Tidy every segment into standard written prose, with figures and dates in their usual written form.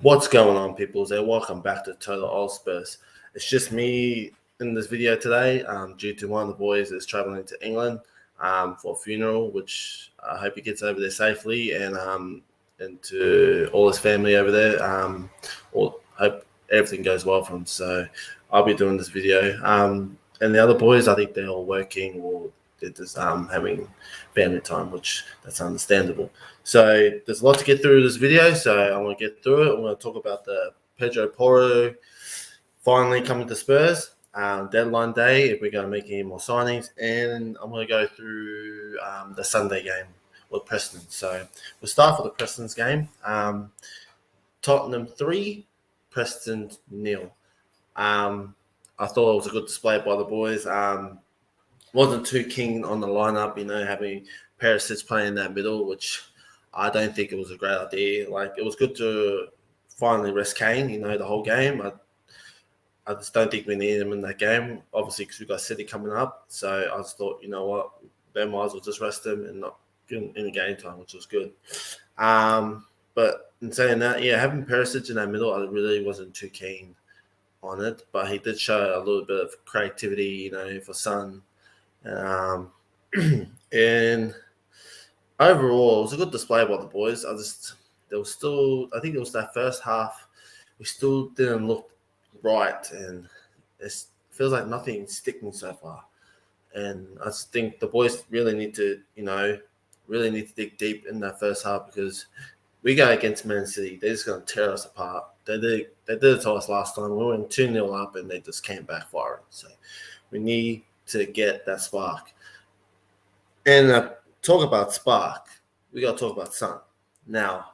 What's going on, peoples? And welcome back to Total All Spurs. It's just me in this video today, due to one of the boys is traveling to England for a funeral, which I hope he gets over there safely, and to all his family over there. Hope everything goes well for him. So I'll be doing this video. And the other boys, I think they're all working or they're just having family time, which that's understandable. So there's a lot to get through this video, so I want to get through it. I'm going to talk about the Pedro Porro finally coming to Spurs, deadline day, if we're going to make any more signings, and I'm going to go through the Sunday game with Preston. So we'll start with the Preston's game. Tottenham 3, Preston 0. I thought it was a good display by the boys. Wasn't too keen on the lineup, having Perisic playing in that middle, which I don't think it was a great idea. Like, it was good to finally rest Kane, the whole game. I just don't think we needed him in that game, obviously, because we've got City coming up. So I just thought, you know what, they might as well just rest him and not get him in the game time, which was good. But in saying that, having Perisic in that middle, I really wasn't too keen on it. But he did show a little bit of creativity, for Son. And overall, it was a good display by the boys. I think it was that first half, we still didn't look right, and it feels like nothing's sticking so far. And I just think the boys really need to dig deep in that first half, because we go against Man City, they're just going to tear us apart. They did it to us last time. We went 2-0 up, and they just came back firing. So we need to get that spark. And talk about spark, we got to talk about Son. Now,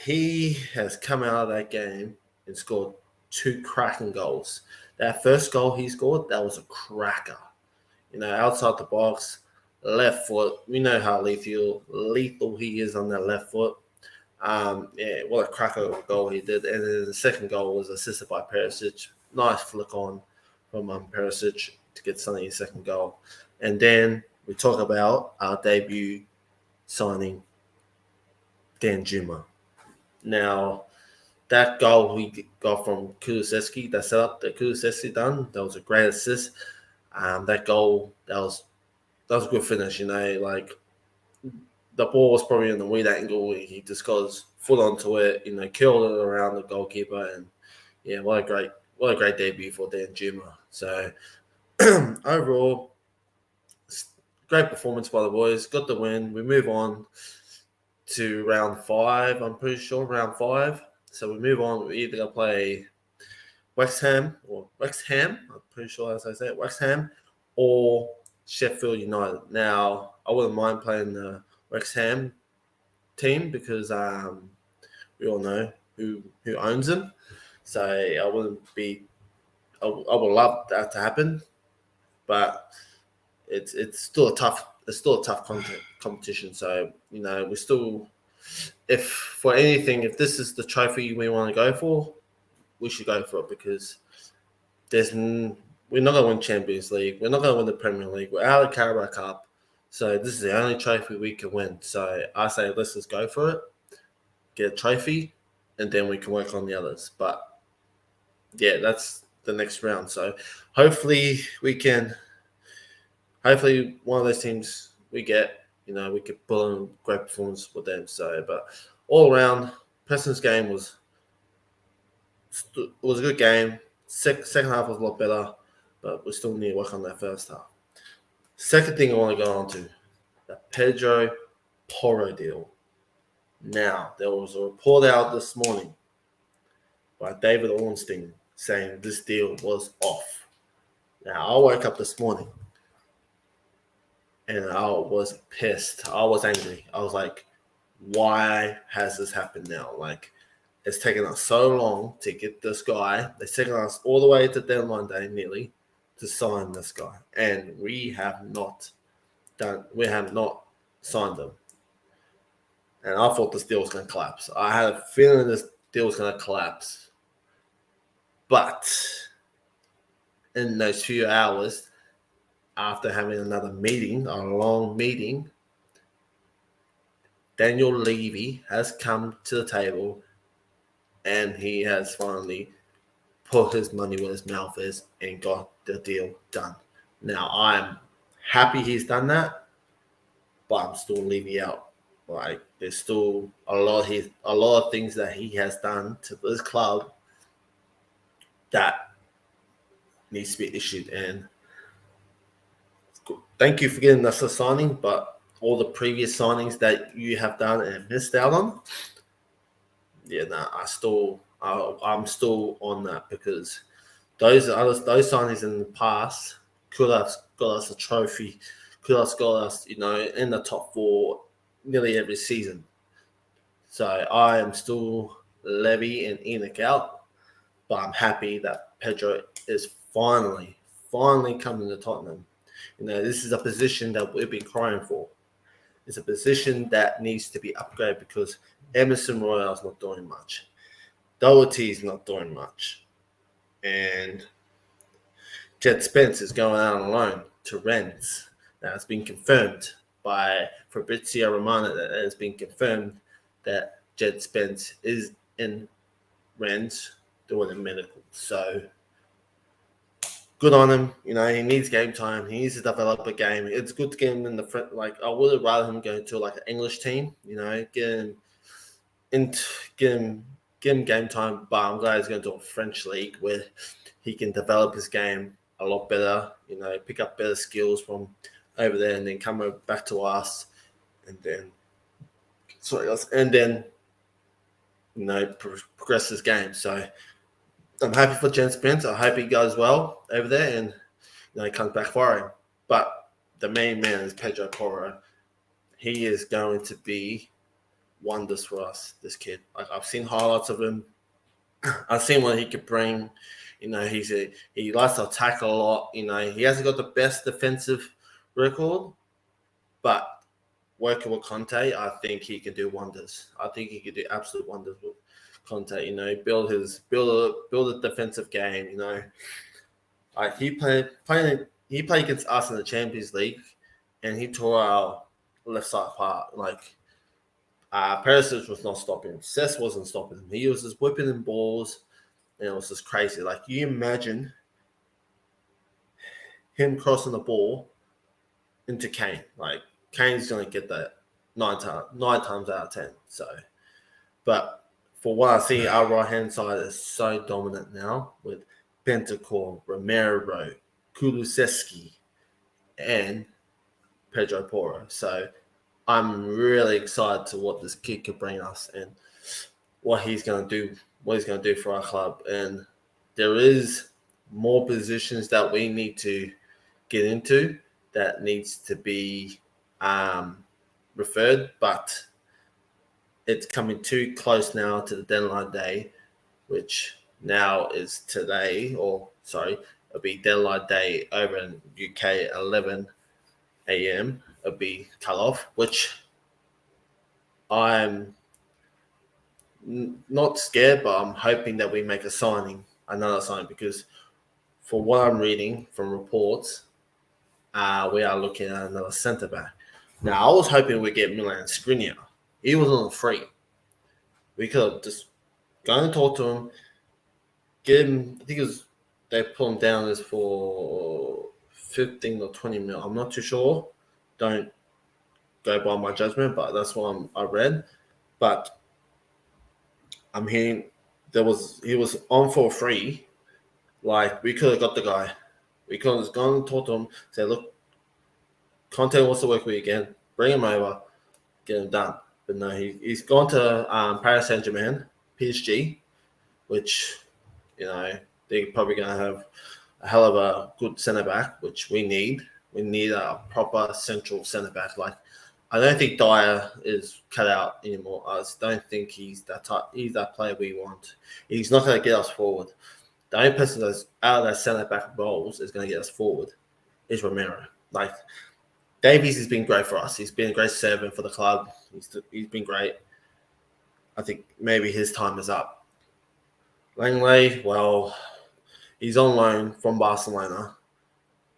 he has come out of that game and scored 2 cracking goals. That first goal he scored, that was a cracker. Outside the box, left foot. We know how lethal he is on that left foot. What a cracker of a goal he did. And then the second goal was assisted by Perisic. Nice flick on from Perisic to get Sonny's second goal. And then we talk about our debut signing, Dan Juma. Now, that goal we got from Kulusevski, that setup that Kulusevski done, that was a great assist. That goal, that was a good finish. Like, the ball was probably in the weird angle. He just got his foot onto it, killed it around the goalkeeper, and what a great debut for Dan Juma. So overall, great performance by the boys. Got the win. We move on to round 5. I'm pretty sure round 5. So we move on. We're either going to play West Ham. I'm pretty sure that's how I say it. West Ham or Sheffield United. Now, I wouldn't mind playing the West Ham team, because we all know who owns them. So I would love that to happen, but it's still a tough competition. So we still, if this is the trophy we want to go for, we should go for it, because we're not going to win Champions League, we're not going to win the Premier League, we're out of Carabao Cup. So this is the only trophy we can win. So I say let's just go for it, get a trophy, and then we can work on the others. But yeah, that's the next round. So hopefully one of those teams we get, we could pull on great performance with them. So, but all around, Preston's game was a good game. Second half was a lot better, but we still need to work on that first half. Second thing I want to go on to, the Pedro Porro deal. Now, there was a report out this morning by David Ornstein saying this deal was off. Now, I woke up this morning and I was pissed. I was angry. I was like, why has this happened now? Like, it's taken us so long to get this guy. It's taken us all the way to deadline day nearly to sign this guy. And we have not signed him. And I thought this deal was going to collapse. I had a feeling this deal was going to collapse. But in those few hours, after having another meeting, a long meeting, Daniel Levy has come to the table and he has finally put his money where his mouth is and got the deal done. Now I'm happy he's done that, but I'm still leaving out. Like there's still a lot of things that he has done to this club that needs to be issued. And thank you for getting us a signing, but all the previous signings that you have done and missed out on, yeah, nah, I'm still on that because those signings in the past could have got us a trophy, could have got us, in the top four nearly every season. So I am still Levy and Enoch out, but I'm happy that Pedro is finally coming to Tottenham. This is a position that we've been crying for. It's a position that needs to be upgraded because Emerson Royale's not doing much. Doherty's not doing much. And Jed Spence is going out on loan to Rennes. Now it's been confirmed by Fabrizio Romano that it has been confirmed that Jed Spence is in Rennes doing a medical. So good on him. He needs game time. He needs to develop a game. It's good to get him in the front. Like I would have rather him go to like an English team. Get him into get him game time. But I'm glad he's going to a French league where he can develop his game a lot better. Pick up better skills from over there, and then come back to us, and then progress his game. So I'm happy for Jen Spence. I hope he goes well over there and he comes back firing. But the main man is Pedro Porro. He is going to be wonders for us, this kid. Like I've seen highlights of him. I've seen what he could bring. He likes to attack a lot. He hasn't got the best defensive record, but working with Conte, I think he can do wonders. I think he could do absolute wonders with Conte. Build a defensive game. Like he played against us in the Champions League, and he tore our left side apart. Like Perisic was not stopping him. Cesc wasn't stopping him. He was just whipping in balls, and it was just crazy. Like you imagine him crossing the ball into Kane. Like Kane's gonna get that nine times out of 10. So, but for what I see, our right hand side is so dominant now with Bentancur, Romero, Kulusevski, and Pedro Porro. So I'm really excited to what this kid could bring us and what he's going to do for our club. And there is more positions that we need to get into that needs to be referred, but it's coming too close now to the deadline day, which now is today, it'll be deadline day over in UK 11 a.m. It'll be cut off, which I'm not scared, but I'm hoping that we make another signing, because for what I'm reading from reports, we are looking at another centre back. Now, I was hoping we'd get Milan Skriniar. He was on free. We could have just gone and talked to him, get him. I think they put him down as for 15 or 20 mil. I'm not too sure. Don't go by my judgment, but that's what I read. But I'm hearing he was on for free. Like we could have got the guy. We could have gone and talked to him, say, look, Conte wants to work with you again. Bring him over, get him done. But no, he's gone to Paris Saint-Germain, PSG, which, they're probably going to have a hell of a good centre-back, which we need. We need a proper central centre-back. Like, I don't think Dyer is cut out anymore. I just don't think he's that type. He's that player we want. He's not going to get us forward. The only person that's out of that centre-back roles is going to get us forward is Romero. Like, Davies has been great for us. He's been a great servant for the club. He's been great. I think maybe his time is up. Langley, well, he's on loan from Barcelona.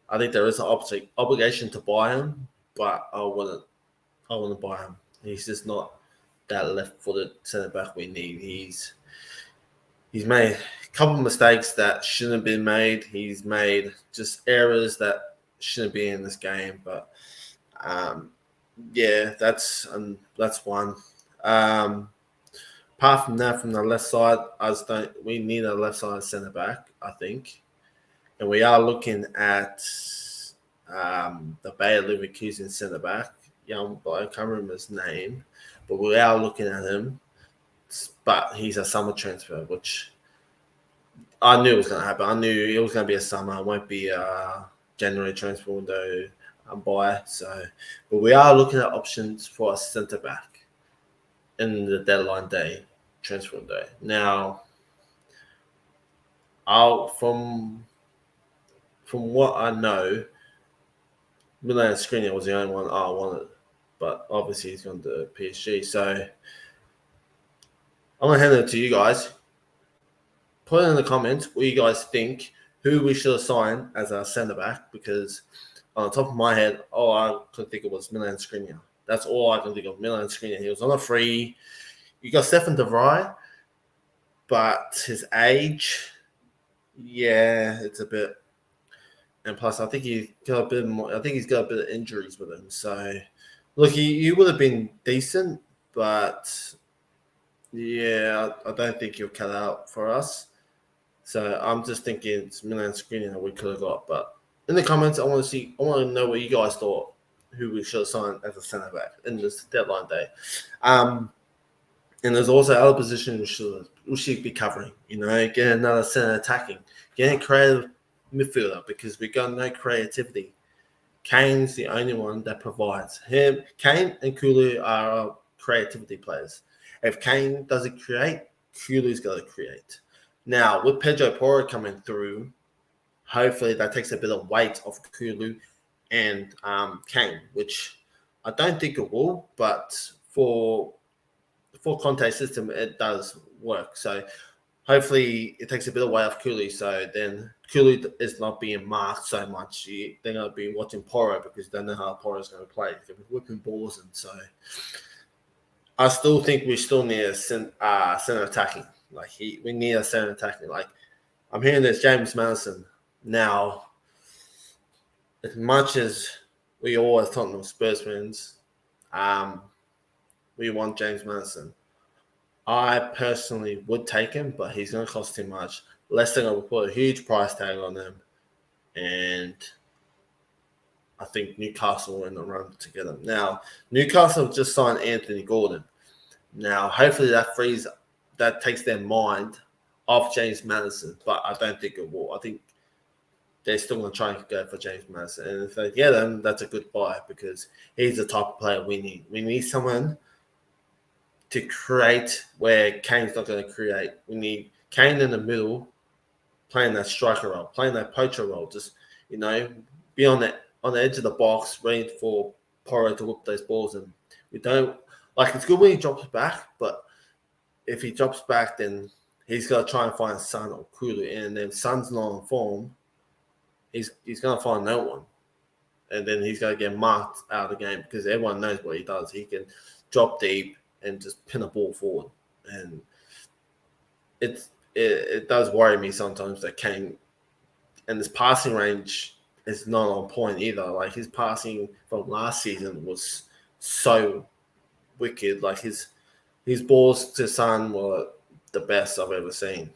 I think there is an obligation to buy him, but I wouldn't buy him. He's just not that left-footed centre back we need. he's made a couple of mistakes that shouldn't have been made. He's made just errors that shouldn't be in this game. But yeah, that's one. Apart from that, from the left side, I just don't. We need a left side centre back, I think, and we are looking at the Bayer Leverkusen centre back, young boy. I can't remember his name, but we are looking at him. But he's a summer transfer, which I knew was going to happen. I knew it was going to be a summer. It won't be a January transfer window buy. So, but we are looking at options for a centre back in the deadline day, transfer day. Now, from what I know, Milan Skriniar was the only one I wanted, but obviously he's gone to PSG. So I'm gonna hand it to you guys. Put in the comments what you guys think who we should assign as our centre back, because on the top of my head, all I could think of was Milan Skriniar. That's all I can think of. Milan Skriniar. He was on a free. You got Stefan de Vrij, but his age, yeah, it's a bit. And plus, I think he's got a bit more. I think he's got a bit of injuries with him. So, look, he would have been decent, but yeah, I don't think he'll cut out for us. So I'm just thinking it's Milan Skriniar we could have got. But in the comments, I want to know what you guys thought, who we should have signed as a centre back in this deadline day. And there's also other positions we should be covering. Get another centre attacking, get a creative midfielder, because we got no creativity. Kane's the only one that provides. Kane and Kulu are creativity players. If Kane doesn't create, Kulu's got to create. Now, with Pedro Porro coming through, hopefully that takes a bit of weight off Kulu and Kane, which I don't think it will, but for Conte's system, it does work. So hopefully it takes a bit of weight off Kulu, so then Kulu is not being marked so much. They're going to be watching Porro because they know how Porro is going to play. They'll be whipping balls, and so I still think we still need a center attacking. We need a center attacking. Like, I'm hearing this James Madison now. As much as we always Tottenham Spurs fans, we want James Madison. I personally would take him, but he's going to cost too much. Leicester going to put a huge price tag on him, and I think Newcastle will in the run to get him. Now, Newcastle just signed Anthony Gordon. Now, hopefully that takes their mind off James Madison, but I don't think it will. I think they're still going to try and go for James Madison. And if they get him, that's a good buy, because he's the type of player we need. We need someone to create where Kane's not going to create. We need Kane in the middle, playing that striker role, playing that poacher role. Just, be on the edge of the box, waiting for Porro to whip those balls. And we don't it's good when he drops back, but if he drops back, then he's got to try and find Son or Kulu. And then Son's not on form, he's going to find no one. And then he's going to get marked out of the game, because everyone knows what he does. He can drop deep and just pin a ball forward. And it does worry me sometimes that Kane, and his passing range is not on point either. Like, his passing from last season was so wicked. Like, his balls to Son were the best I've ever seen.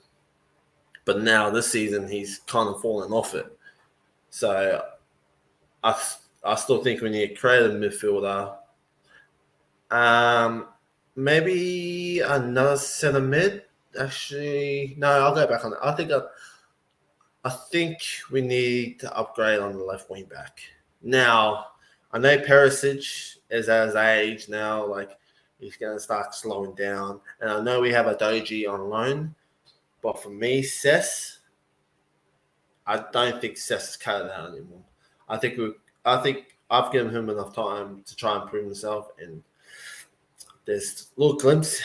But now this season he's kind of fallen off it. So I still think we need a creative midfielder. Maybe another centre mid. Actually, no, I'll go back on that. I think we need to upgrade on the left wing back. Now, I know Perisic is at his age now. Like, he's going to start slowing down. And I know we have a Doji on loan. But for me, Cess, I don't think Cess is cut it out anymore. I think I've given him enough time to try and prove himself. And there's little glimpse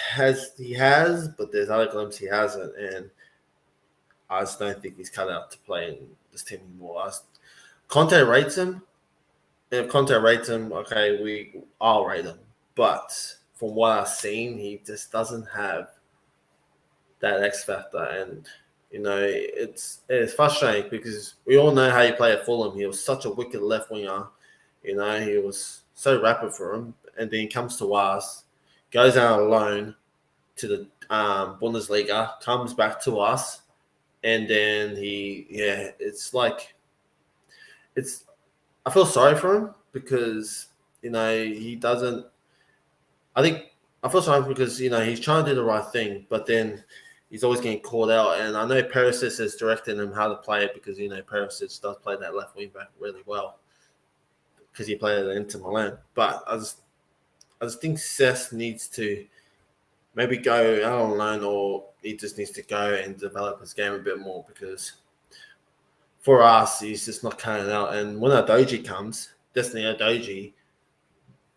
he has, but there's other glimpse he hasn't. And I just don't think he's cut out to play in this team anymore. Conte rates him. And if Conte rates him, okay, I'll rate him. But from what I've seen, he just doesn't have that X factor. And it's frustrating because we all know how he played at Fulham. He was such a wicked left winger. He was so rapid for him, and then he comes to us, goes out alone to the Bundesliga, comes back to us, and then it's. I feel sorry for him because he doesn't. I think I feel sorry because he's trying to do the right thing, but then he's always getting called out. And I know Perisic is directing him how to play it because Perisic does play that left wing back really well because he played at Inter Milan. But I just think Cesc needs to maybe go out on loan, or he just needs to go and develop his game a bit more because for us, he's just not cutting it out. And when Adoji comes, Destiny Adoji,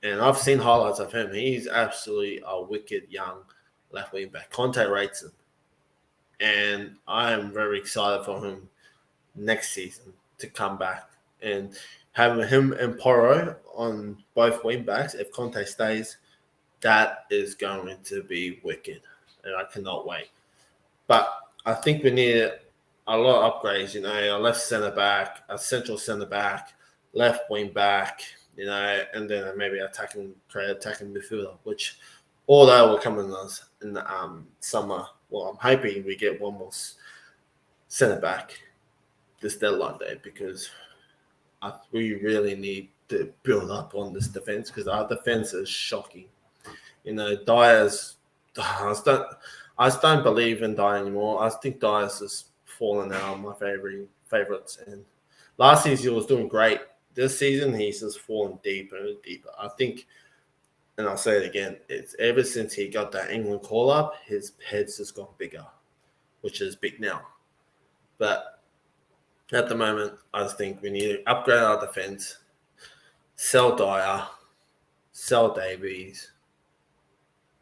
and I've seen highlights of him, he's absolutely a wicked young left wing back. Conte rates him. And I am very excited for him next season to come back. And having him and Porro on both wing backs, if Conte stays, that is going to be wicked. And I cannot wait. But I think we need a lot of upgrades, a left centre back, a central centre back, left wing back, and then maybe attacking midfielder, which all that will come in the summer. Well, I'm hoping we get one more centre back this deadline day because we really need to build up on this defense because our defense is shocking. Dyer's. I just don't believe in Dyer anymore. I think Dyer's just fallen out of my favorites. And last season he was doing great. This season he's just fallen deeper and deeper. I think, and I'll say it again, it's ever since he got that England call up, his head's just got bigger, which is big now. But at the moment, I just think we need to upgrade our defense, sell Dyer, sell Davies,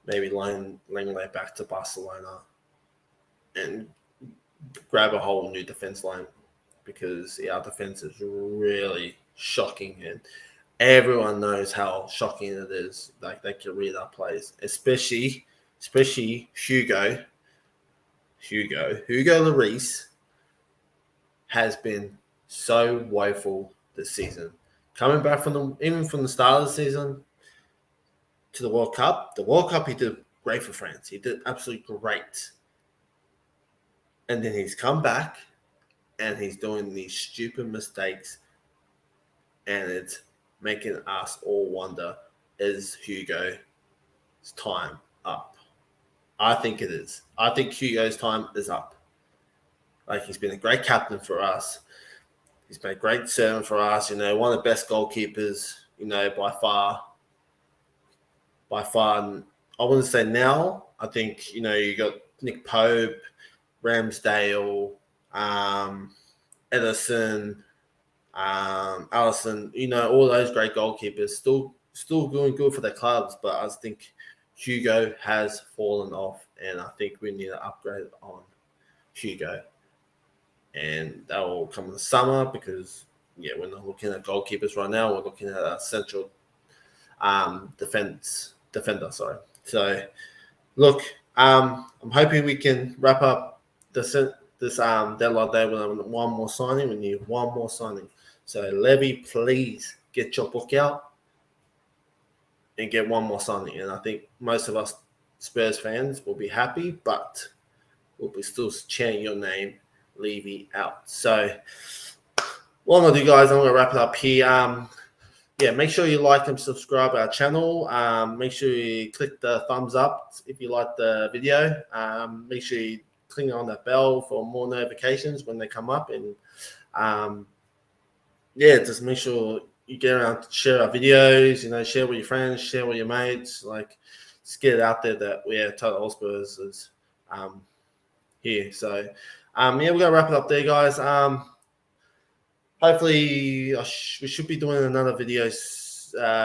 maybe loan Lenglet back to Barcelona, and grab a whole new defense line because our defense is really shocking, and everyone knows how shocking it is. Like they can read our plays, especially Hugo Lloris has been so woeful this season. Coming back from the start of the season to the World Cup. The World Cup he did great for France. He did absolutely great. And then he's come back and he's doing these stupid mistakes, and it's making us all wonder, is Hugo's time up? I think it is. I think Hugo's time is up. Like, he's been a great captain for us. He's been a great servant for us. One of the best goalkeepers, by far. I wouldn't say now. I think, you got Nick Pope, Ramsdale, Edison, Allison, all those great goalkeepers still doing good for their clubs, but I just think Hugo has fallen off, and I think we need to upgrade on Hugo. And that will come in the summer because, we're not looking at goalkeepers right now. We're looking at a central defender. So, look, I'm hoping we can wrap up this deadline day with one more signing. We need one more signing. So, Levy, please get your book out and get one more signing. And I think most of us Spurs fans will be happy, but we'll be still cheering your name, Levy, out. So, what I'm going to do, guys, I'm going to wrap it up here. Make sure you like and subscribe our channel. Make sure you click the thumbs up if you like the video. Make sure you click on that bell for more notifications when they come up. And just make sure you get around to share our videos, share with your friends, share with your mates. Like, just get it out there that Total Hotspurs is here. So, we're going to wrap it up there, guys. Hopefully, we should be doing another video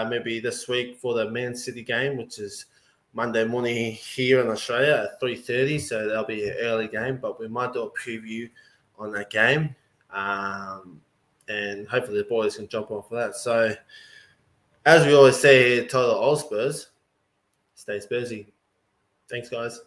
maybe this week for the Man City game, which is Monday morning here in Australia at 3:30. So that'll be an early game, but we might do a preview on that game. And hopefully the boys can jump on for that. So, as we always say here, Total All Spurs, stay Spursy. Thanks, guys.